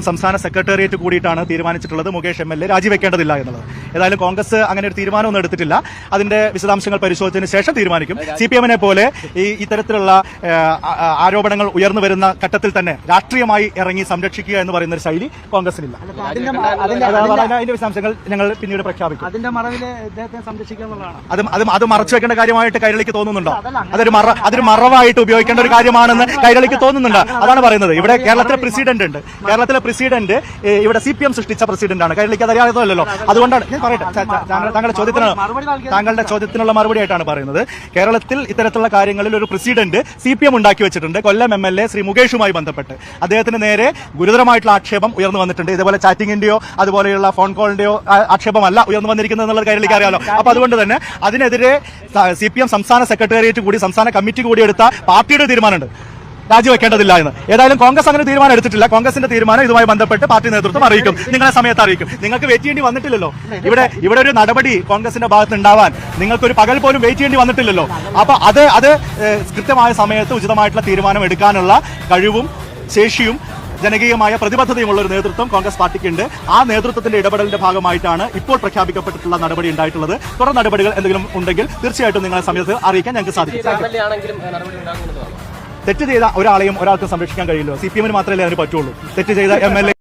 സംസ്ഥാന സെക്രട്ടേറിയറ്റ് കൂടിയിട്ടാണ് തീരുമാനിച്ചിട്ടുള്ളത് മുകേഷ് എം.എൽ.എ രാജിവെക്കേണ്ടതില്ല എന്നുള്ളത്. ഏതായാലും കോൺഗ്രസ് അങ്ങനെ ഒരു തീരുമാനമൊന്നും എടുത്തിട്ടില്ല. അതിന്റെ വിശദാംശങ്ങൾ പരിശോധിച്ചതിന് ശേഷം തീരുമാനിക്കും. CPM-നെ പോലെ ഇത്തരത്തിലുള്ള ആരോപണങ്ങൾ ഉയർന്നു വരുന്ന ഘട്ടത്തിൽ തന്നെ രാഷ്ട്രീയമായി ഇറങ്ങി സംരക്ഷിക്കുക എന്ന് പറയുന്ന ഒരു ശൈലി കോൺഗ്രസിനില്ല. അതിന്റെ വിശദാംശങ്ങൾ ഞങ്ങൾ പിന്നീട് പ്രഖ്യാപിക്കും. അത് മറച്ചു വെക്കേണ്ട കാര്യമായിട്ട് കൈരളിക്ക് തോന്നുന്നുണ്ടോ? അതൊരു മറവായിട്ട് ഉപയോഗിക്കേണ്ട ഒരു കാര്യമാണെന്ന് കൈരളിക്ക് തോന്നുന്നുണ്ട്. അതാണ് പറയുന്നത്. ഇവിടെ കേരളത്തിലെ പ്രസിഡന്റ് ഉണ്ട്. കേരളത്തിലെ പ്രസിഡന്റ് ഇവിടെ CPM സൃഷ്ടിച്ച പ്രസിഡന്റാണ്. കൈരളിക്ക് അതറിയാത്തതല്ലോ. അതുകൊണ്ടാണ് ഞാൻ പറയട്ടെ, താങ്കളുടെ ചോദ്യത്തിനുള്ള മറുപടി ആയിട്ടാണ് പറയുന്നത്. കേരളത്തിൽ ഇത്തരത്തിലുള്ള കാര്യങ്ങളിൽ ഒരു പ്രസിഡന്റ് CPM ഉണ്ടാക്കി വെച്ചിട്ടുണ്ട്. കൊല്ലം MLA ശ്രീ മുകേഷുമായി ബന്ധപ്പെട്ട് അദ്ദേഹത്തിന് നേരെ ഗുരുതരമായിട്ടുള്ള ആക്ഷേപം ഉയർന്നു വന്നിട്ടുണ്ട്. ഇതേപോലെ ചാറ്റിംഗിന്റെയോ അതുപോലെയുള്ള ഫോൺ കോളിന്റെയോ ആക്ഷേപമല്ല ഉയർന്നു വന്നിരിക്കുന്നത് എന്നുള്ളത് കൈരളിക്ക് അറിയാലോ. അപ്പൊ അതുകൊണ്ട് തന്നെ അതിനെതിരെ CPM സംസ്ഥാന സെക്രട്ടേറിയറ്റ് കൂടി സംസ്ഥാന കമ്മിറ്റി കൂടി എടുത്ത പാർട്ടിയുടെ തീരുമാനമുണ്ട് രാജിവെക്കേണ്ടതില്ല എന്ന്. ഏതായാലും കോൺഗ്രസ് അങ്ങനെ തീരുമാനം എടുത്തിട്ടില്ല. കോൺഗ്രസിന്റെ തീരുമാനം ഇതുമായി ബന്ധപ്പെട്ട് പാർട്ടി നേതൃത്വം അറിയിക്കും. നിങ്ങളെ സമയത്ത് അറിയിക്കും. നിങ്ങൾക്ക് വെയിറ്റ് ചെയ്യേണ്ടി വന്നിട്ടില്ലല്ലോ. ഇവിടെ ഒരു നടപടി കോൺഗ്രസിന്റെ ഭാഗത്ത് ഉണ്ടാവാൻ നിങ്ങൾക്കൊരു പകൽ പോലും വെയിറ്റ് ചെയ്യേണ്ടി വന്നിട്ടില്ലല്ലോ. അപ്പൊ അത് കൃത്യമായ സമയത്ത് ഉചിതമായിട്ടുള്ള തീരുമാനം എടുക്കാനുള്ള കഴിവും ശേഷിയും ജനകീയമായ പ്രതിബദ്ധതയുമുള്ള ഒരു നേതൃത്വം കോൺഗ്രസ് പാർട്ടിക്കുണ്ട്. ആ നേതൃത്വത്തിന്റെ ഇടപെടലിന്റെ ഭാഗമായിട്ടാണ് ഇപ്പോൾ പ്രഖ്യാപിക്കപ്പെട്ടിട്ടുള്ള നടപടി ഉണ്ടായിട്ടുള്ളത്. തുടർ നടപടികൾ എന്തെങ്കിലും ഉണ്ടെങ്കിൽ തീർച്ചയായിട്ടും നിങ്ങളെ സമയത്ത് അറിയിക്കാൻ ഞങ്ങൾക്ക് സാധിക്കും. തെറ്റ് ചെയ്ത ഒരാളെയും ഒരാൾക്കും സംരക്ഷിക്കാൻ കഴിയില്ലോ. CPM-ന് മാത്രമല്ലേ അതിന് പറ്റുള്ളൂ. തെറ്റ് ചെയ്ത MLA